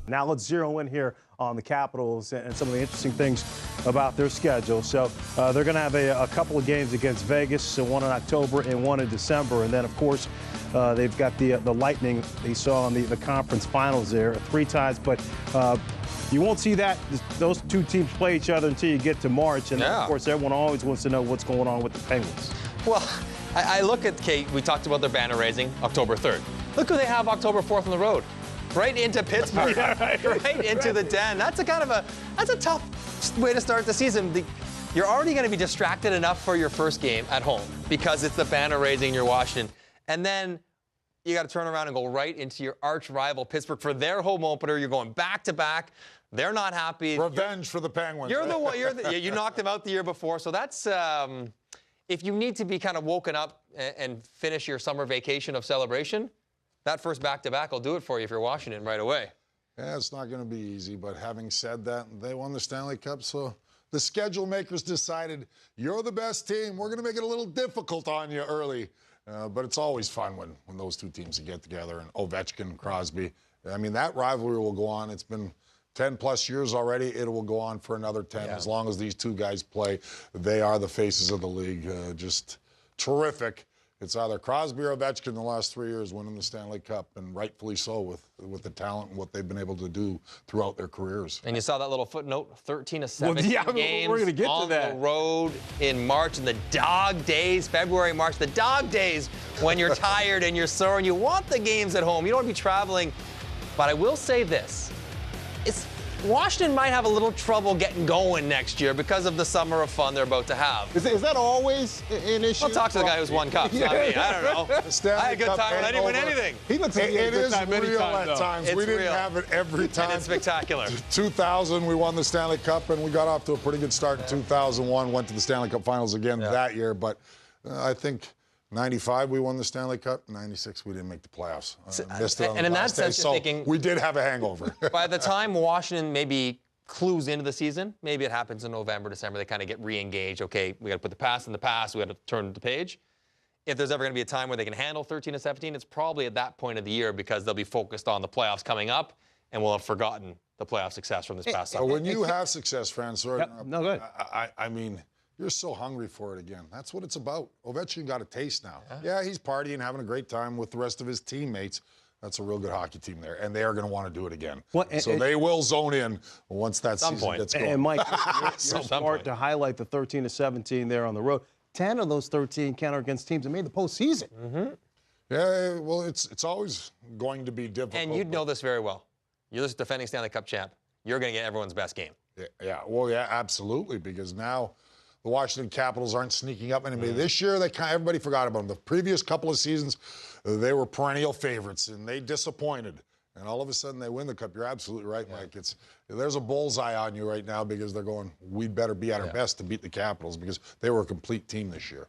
Now let's zero in here on the Capitals and some of the interesting things about their schedule. So they're going to have a couple of games against Vegas, so one in October and one in December. And then, of course, they've got the Lightning they saw in the conference finals there 3 times. But you won't see those two teams play each other until you get to March. And, of course, everyone always wants to know what's going on with the Penguins. Well, I look at, Kate, we talked about their banner raising October 3rd. Look who they have October 4th on the road. Right into Pittsburgh, right into the den. That's a tough way to start the season. You're already going to be distracted enough for your first game at home because it's the banner raising, you're Washington. And then you got to turn around and go right into your arch rival Pittsburgh for their home opener. You're going back to back. They're not happy. Revenge for the Penguins. You're the one. You knocked them out the year before. So that's if you need to be kind of woken up and finish your summer vacation of celebration. That first back-to-back will do it for you if you're Washington right away. Yeah, it's not going to be easy, but having said that, they won the Stanley Cup, so the schedule makers decided, you're the best team. We're going to make it a little difficult on you early. But it's always fun when those two teams get together, and Ovechkin, Crosby. I mean, that rivalry will go on. It's been 10-plus years already. It will go on for another 10 as long as these two guys play. They are the faces of the league. Just terrific. It's either Crosby or Ovechkin the last 3 years winning the Stanley Cup, and rightfully so with the talent and what they've been able to do throughout their careers. And you saw that little footnote, 13 of 17 games we're gonna get on to that. the road in March, in the dog days, February, March, the dog days when you're tired and you're sore and you want the games at home. You don't want to be traveling. But I will say this. Washington might have a little trouble getting going next year because of the summer of fun they're about to have. Is that always an issue? I'll talk to the guy who's won cups, not me. I don't know. I had a good time, but I didn't win anything. He looks like it is real at times. We didn't have it every time. And it's spectacular. 2000, we won the Stanley Cup, and we got off to a pretty good start in 2001. Went to the Stanley Cup Finals again that year, but I think 95 we won the Stanley Cup. 96 we didn't make the playoffs. Missed it on the last day, so thinking, we did have a hangover. By the time Washington maybe clues into the season, maybe it happens in November, December, they kind of get re-engaged. Okay, we got to put the past in the past. We got to turn the page. If there's ever going to be a time where they can handle 13 to 17, it's probably at that point of the year because they'll be focused on the playoffs coming up, and we'll have forgotten the playoff success from this past summer. When you have success, Francois, no good. I mean, you're so hungry for it again. That's what it's about. Ovechkin got a taste now. Yeah, he's partying, having a great time with the rest of his teammates. That's a real good hockey team there, and they are going to want to do it again. So they will zone in once that season gets going. And Mike, you're smart to highlight the 13 to 17 there on the road. 10 of those 13 counter against teams that made the postseason. Yeah, well, it's always going to be difficult. And you'd know this very well. You're the defending Stanley Cup champ. You're going to get everyone's best game. Well, absolutely, because now the Washington Capitals aren't sneaking up anybody. This year, everybody forgot about them. The previous couple of seasons, they were perennial favorites, and they disappointed. And all of a sudden, they win the Cup. You're absolutely right, Mike. There's a bullseye on you right now because they're going, we'd better be at our best to beat the Capitals because they were a complete team this year.